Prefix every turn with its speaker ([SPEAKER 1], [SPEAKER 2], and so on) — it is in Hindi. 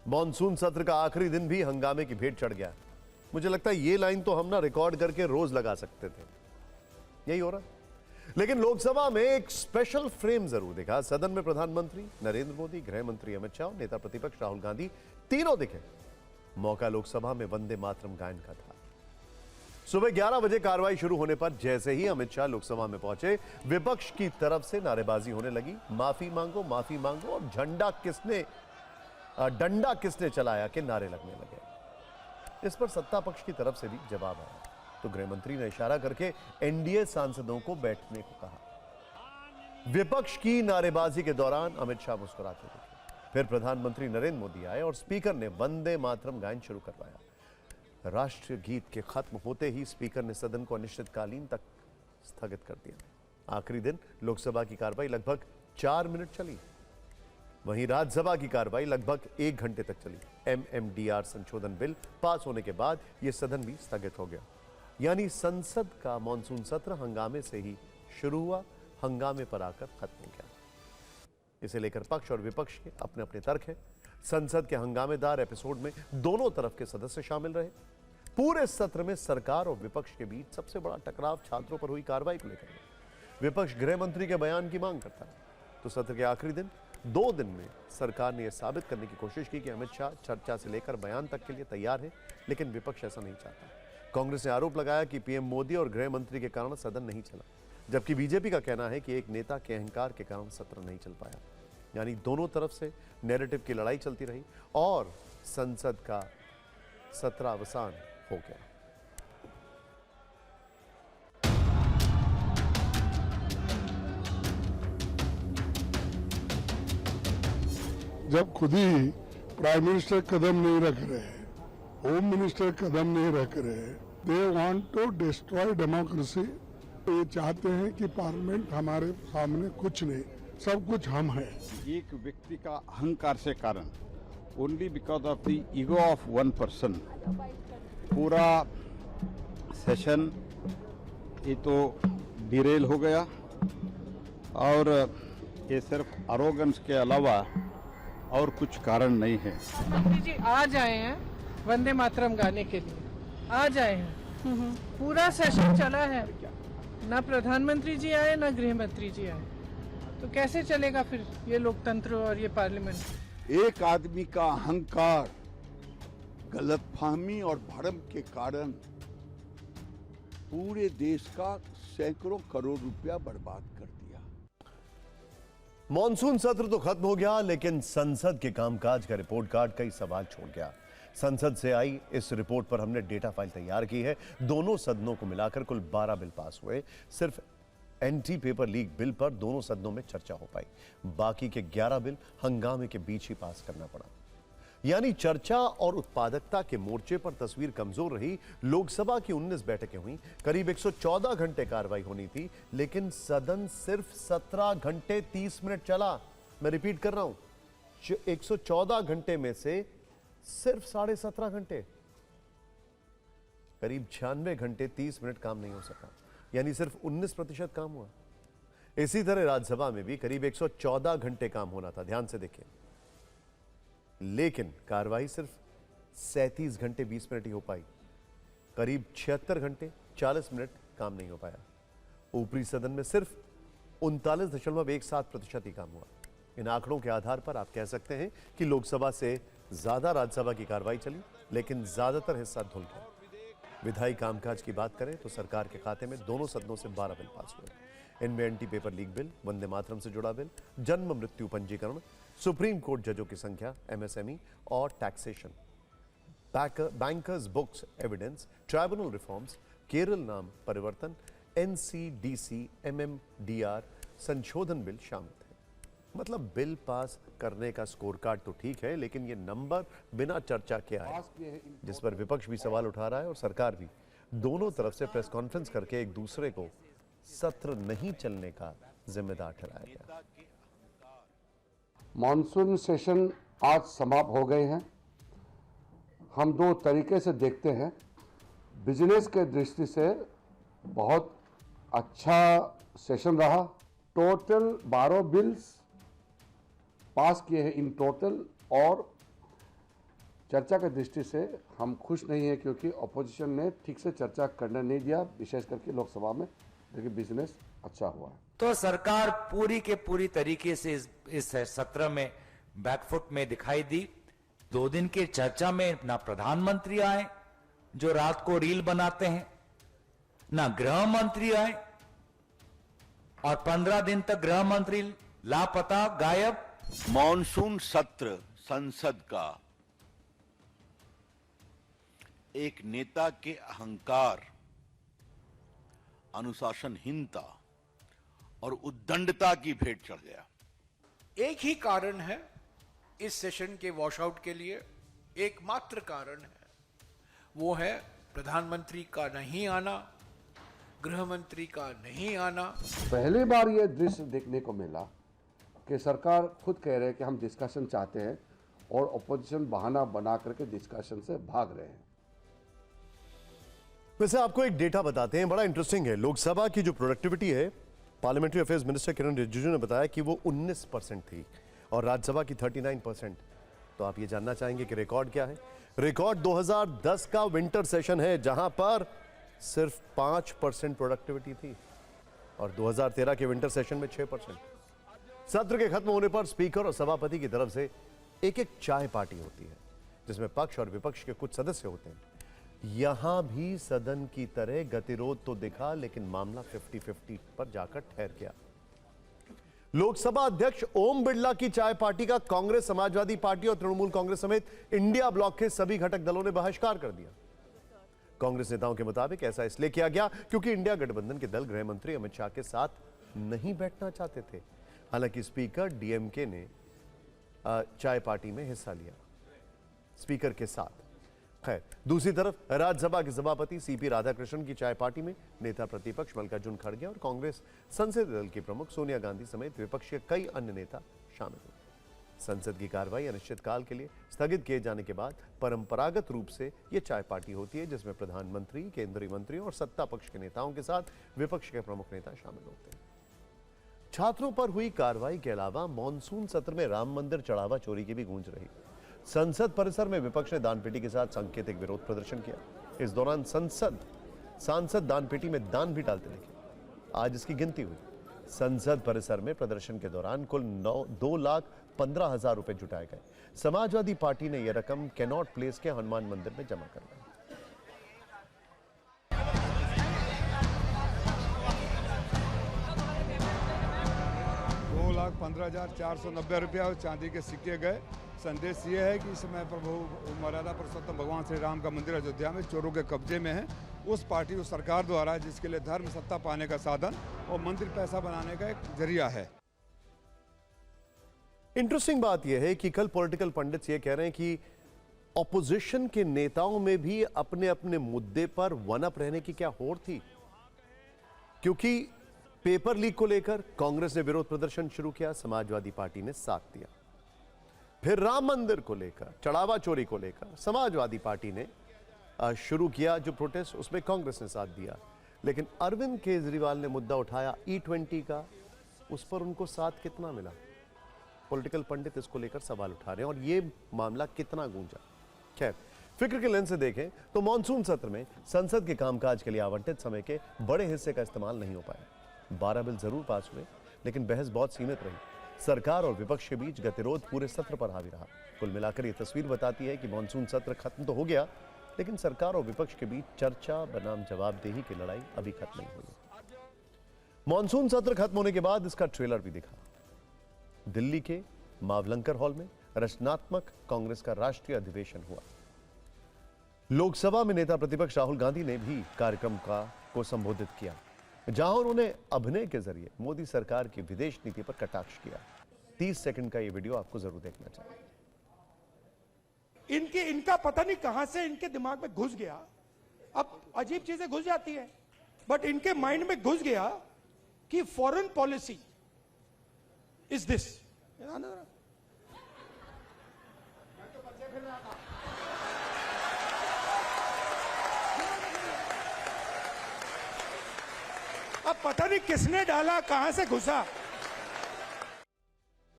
[SPEAKER 1] मॉनसून सत्र का आखिरी दिन भी हंगामे की भेंट चढ़ गया। मुझे लगता है ये लाइन तो हम ना रिकॉर्ड करके रोज लगा सकते थे। यही हो रहा। लेकिन लोकसभा में एक स्पेशल फ्रेम जरूर दिखा। सदन में प्रधानमंत्री नरेंद्र मोदी, गृह मंत्री अमित शाह, नेता प्रतिपक्ष राहुल गांधी तीनों दिखे। मौका लोकसभा में वंदे मातरम गायन का था। सुबह 11 बजे कार्रवाई शुरू होने पर जैसे ही अमित शाह लोकसभा में पहुंचे, विपक्ष की तरफ से नारेबाजी होने लगी। माफी मांगो और डंडा किसने चलाया के नारे लगने लगे। इस पर सत्ता पक्ष की तरफ से भी जवाब आया तो गृह मंत्री ने इशारा करके एनडीए सांसदों को बैठने को कहा। विपक्ष की नारेबाजी के दौरान अमित शाह मुस्कुराते दिखे। फिर प्रधानमंत्री नरेंद्र मोदी आए और स्पीकर ने वंदे मातरम गायन शुरू करवाया। राष्ट्रीय गीत के खत्म होते ही स्पीकर ने सदन को अनिश्चितकालीन तक स्थगित कर दिया। आखिरी दिन लोकसभा की कार्रवाई लगभग 4 मिनट चली। वहीं राज्यसभा की कार्रवाई लगभग 1 घंटे तक चली। एमएमडीआर संशोधन बिल पास होने के बाद यह सदन भी स्थगित हो गया। यानी संसद का मॉनसून सत्र हंगामे से ही शुरू हुआ, हंगामे पर आकर खत्म हो गया। इसे लेकर पक्ष और विपक्ष के अपने अपने तर्क हैं। संसद के हंगामेदार एपिसोड में दोनों तरफ के सदस्य शामिल रहे। पूरे सत्र में सरकार और विपक्ष के बीच सबसे बड़ा टकराव छात्रों पर हुई कार्रवाई को लेकर है। विपक्ष गृह मंत्री के बयान की मांग करता है तो सत्र के आखिरी दिन 2 दिन में सरकार ने यह साबित करने की कोशिश की कि अमित शाह चर्चा से लेकर बयान तक के लिए तैयार है, लेकिन विपक्ष ऐसा नहीं चाहता। कांग्रेस ने आरोप लगाया कि पीएम मोदी और गृह मंत्री के कारण सदन नहीं चला, जबकि बीजेपी का कहना है कि एक नेता के अहंकार के कारण सत्र नहीं चल पाया। यानी दोनों तरफ से नैरेटिव की लड़ाई चलती रही और संसद का सत्रावसान हो गया।
[SPEAKER 2] जब खुद ही प्राइम मिनिस्टर कदम नहीं रख रहे, होम मिनिस्टर कदम नहीं रख रहे, they want to destroy democracy. ये चाहते हैं कि पार्लियामेंट हमारे सामने कुछ नहीं, सब कुछ हम हैं।
[SPEAKER 3] एक व्यक्ति का अहंकार से कारण, only because of the ego of one person, पूरा सेशन ये तो डिरेल हो गया। और ये सिर्फ अरोगेंस के अलावा और कुछ कारण नहीं है।
[SPEAKER 4] मंत्री जी आज आए हैं वंदे मातरम गाने के लिए, आज आए हैं। पूरा सेशन चला है, ना प्रधानमंत्री जी आए ना गृह मंत्री जी आए, तो कैसे चलेगा फिर ये लोकतंत्र और ये पार्लियामेंट।
[SPEAKER 5] एक आदमी का अहंकार, गलतफहमी और भ्रम के कारण पूरे देश का सैकड़ों करोड़ रुपया बर्बाद कर दिया।
[SPEAKER 1] मॉनसून सत्र तो खत्म हो गया, लेकिन संसद के कामकाज का रिपोर्ट कार्ड कई सवाल छोड़ गया। संसद से आई इस रिपोर्ट पर हमने डेटा फाइल तैयार की है। दोनों सदनों को मिलाकर कुल 12 बिल पास हुए। सिर्फ एंटी पेपर लीक बिल पर दोनों सदनों में चर्चा हो पाई। बाकी के 11 बिल हंगामे के बीच ही पास करना पड़ा। यानी चर्चा और उत्पादकता के मोर्चे पर तस्वीर कमजोर रही। लोकसभा की 19 बैठकें हुई, करीब 114 घंटे कार्रवाई होनी थी, लेकिन सदन सिर्फ 17 घंटे 30 मिनट चला। मैं रिपीट कर रहा हूं, 114 घंटे में से सिर्फ 17.5 घंटे, करीब 96 घंटे 30 मिनट काम नहीं हो सका। यानी सिर्फ 19% काम हुआ। इसी तरह राज्यसभा में भी करीब 114 घंटे काम होना था, ध्यान से देखिए, लेकिन कार्रवाई सिर्फ 37 घंटे 20 मिनट ही हो पाई। करीब 76 घंटे 40 मिनट काम नहीं हो पाया। ऊपरी सदन में सिर्फ 39.17% ही काम हुआ। इन आंकड़ों के आधार पर आप कह सकते हैं कि लोकसभा से ज्यादा राज्यसभा की कार्रवाई चली, लेकिन ज्यादातर हिस्सा धुल गया। विधायी कामकाज की बात करें तो सरकार के खाते में दोनों सदनों से 12 बिल पास हुए। इनमें anti paper leak bill, Vande Mataram से जुड़ा बिल, जन्म मृत्यु पंजीकरण, सुप्रीम कोर्ट जजों की संख्या, एमएसएमई और taxation, bankers books evidence, tribunal reforms, Kerala नाम परिवर्तन, एनसीडीसी, एमएमडीआर संशोधन बिल शामिल थे। मतलब बिल पास करने का स्कोर कार्ड तो ठीक है, लेकिन ये नंबर बिना चर्चा के आए, जिस पर विपक्ष भी सवाल उठा रहा है और सरकार भी। दोनों तरफ से प्रेस कॉन्फ्रेंस करके एक दूसरे को सत्र नहीं चलने का जिम्मेदार ठहराया गया।
[SPEAKER 6] मॉनसून सेशन आज समाप्त हो गए हैं। हम 2 तरीके से देखते हैं। बिजनेस के दृष्टि से बहुत अच्छा सेशन रहा। टोटल 12 बिल्स पास किए हैं इन टोटल, और चर्चा की दृष्टि से हम खुश नहीं है, क्योंकि अपोजिशन ने ठीक से चर्चा करने नहीं दिया, विशेष करके लोकसभा में। लेकिन बिजनेस अच्छा हुआ है।
[SPEAKER 7] तो सरकार पूरी के पूरी तरीके से इस सत्र में बैकफुट में दिखाई दी। 2 दिन की चर्चा में ना प्रधानमंत्री आए जो रात को रील बनाते हैं, ना गृह मंत्री आए, और 15 दिन तक गृह मंत्री लापता, गायब।
[SPEAKER 5] मॉनसून सत्र संसद का एक नेता के अहंकार, अनुशासनहीनता और उद्दंडता की भेंट चढ़ गया।
[SPEAKER 8] एक ही कारण है इस सेशन के वॉशआउट के लिए, एकमात्र कारण है, वो है प्रधानमंत्री का नहीं आना, गृह मंत्री का नहीं आना।
[SPEAKER 6] पहली बार ये दृश्य देखने को मिला कि सरकार खुद कह रहे हैं कि हम डिस्कशन चाहते हैं, और अपोजिशन बहाना बना करके डिस्कशन से भाग रहे हैं।
[SPEAKER 1] वैसे आपको एक डेटा बताते हैं, बड़ा इंटरेस्टिंग है। लोकसभा की जो प्रोडक्टिविटी है, पार्लियामेंट्री अफेयर्स मिनिस्टर किरण रिजिजू ने बताया कि वो 19% थी और राज्यसभा की 39%। तो आप ये जानना चाहेंगे कि रिकॉर्ड क्या है? रिकॉर्ड 2010 का विंटर सेशन है, जहां पर सिर्फ 5% प्रोडक्टिविटी थी, और 2013 के विंटर सेशन में 6%। सत्र के खत्म होने पर स्पीकर और सभापति की तरफ से एक चाय पार्टी होती है, जिसमें पक्ष और विपक्ष के कुछ सदस्य होते हैं। यहां भी सदन की तरह गतिरोध तो दिखा, लेकिन मामला 50-50 पर जाकर ठहर गया। लोकसभा अध्यक्ष ओम बिरला की चाय पार्टी का कांग्रेस, समाजवादी पार्टी और तृणमूल कांग्रेस समेत इंडिया ब्लॉक के सभी घटक दलों ने बहिष्कार कर दिया। कांग्रेस नेताओं के मुताबिक ऐसा इसलिए किया गया क्योंकि इंडिया गठबंधन के दल गृह मंत्री अमित शाह के साथ नहीं बैठना चाहते थे। हालांकि स्पीकर डीएमके ने चाय पार्टी में हिस्सा लिया, स्पीकर के साथ। खैर, दूसरी तरफ राज्यसभा के सभापति सीपी राधाकृष्णन की चाय पार्टी में नेता प्रतिपक्ष मल्लिकार्जुन खड़गे और कांग्रेस संसदीय दल की प्रमुख सोनिया गांधी समेत विपक्ष के कई अन्य नेता शामिल हुए। संसद की कार्रवाई अनिश्चितकाल के लिए स्थगित किए जाने के बाद परंपरागत रूप से यह चाय पार्टी होती है, जिसमें प्रधानमंत्री, केंद्रीय मंत्री और सत्ता पक्ष के नेताओं के साथ विपक्ष के प्रमुख नेता शामिल होते हैं। छात्रों पर हुई कार्रवाई के अलावा मॉनसून सत्र में राम मंदिर चढ़ावा चोरी की भी गूंज रही। संसद परिसर में विपक्ष ने दानपेटी के साथ सांकेतिक विरोध प्रदर्शन किया। इस दौरान सांसद दानपेटी में दान भी डालते दिखे। आज इसकी गिनती हुई। संसद परिसर में प्रदर्शन के दौरान कुल 2,15,000 रुपए जुटाए गए। समाजवादी पार्टी ने यह रकम कैनॉट प्लेस के हनुमान मंदिर में जमा करवाई।
[SPEAKER 9] 2,15,490 रुपया और चांदी के सिक्के गए। संदेश ये है कि इस समय प्रभु मर्यादा पुरुषोत्तम भगवान श्री राम का मंदिर अयोध्या में चोरों के कब्जे में है। उस पार्टी, उस सरकार द्वारा, जिसके लिए धर्म सत्ता पाने का साधन और मंदिर पैसा बनाने का एक जरिया है।
[SPEAKER 1] इंटरेस्टिंग बात यह है कि कल पॉलिटिकल पंडित्स ये कह रहे हैं कि ऑपोजिशन के नेताओं में भी अपने अपने मुद्दे पर वन अप रहने की क्या होड़ थी, क्योंकि पेपर लीक को लेकर कांग्रेस ने विरोध प्रदर्शन शुरू किया, समाजवादी पार्टी ने साथ दिया। फिर राम मंदिर को लेकर, चढ़ावा चोरी को लेकर समाजवादी पार्टी ने शुरू किया जो प्रोटेस्ट, उसमें कांग्रेस ने साथ दिया। लेकिन अरविंद केजरीवाल ने मुद्दा उठाया E20 का, उस पर उनको साथ कितना मिला? पॉलिटिकल पंडित इसको लेकर सवाल उठा रहे हैं और यह मामला कितना गूंजा। खैर, फिक्र के लेंस से देखें तो मॉनसून सत्र में संसद के कामकाज के लिए आवंटित समय के बड़े हिस्से का इस्तेमाल नहीं हो पाया। 12 बिल जरूर पास हुए, लेकिन बहस बहुत सीमित रही। सरकार और विपक्ष के बीच गतिरोध पूरे सत्र पर हावी रहा। कुल मिलाकर यह तस्वीर बताती है कि मॉनसून सत्र खत्म तो हो गया, लेकिन सरकार और विपक्ष के बीच चर्चा बनाम जवाबदेही की लड़ाई अभी खत्म नहीं हुई। मॉनसून सत्र खत्म होने के बाद इसका ट्रेलर भी दिखा। दिल्ली के मावलंकर हॉल में रचनात्मक कांग्रेस का राष्ट्रीय अधिवेशन हुआ। लोकसभा में नेता प्रतिपक्ष राहुल गांधी ने भी कार्यक्रम को संबोधित किया, जहां उन्होंने अभिनय के जरिए मोदी सरकार की विदेश नीति पर कटाक्ष किया। 30 सेकंड का यह वीडियो आपको जरूर देखना चाहिए।
[SPEAKER 10] इनका पता नहीं कहां से इनके दिमाग में घुस गया। अब अजीब चीजें घुस जाती है, बट इनके माइंड में घुस गया कि फॉरेन पॉलिसी इज दिस। अब पता नहीं किसने डाला, कहां से घुसा।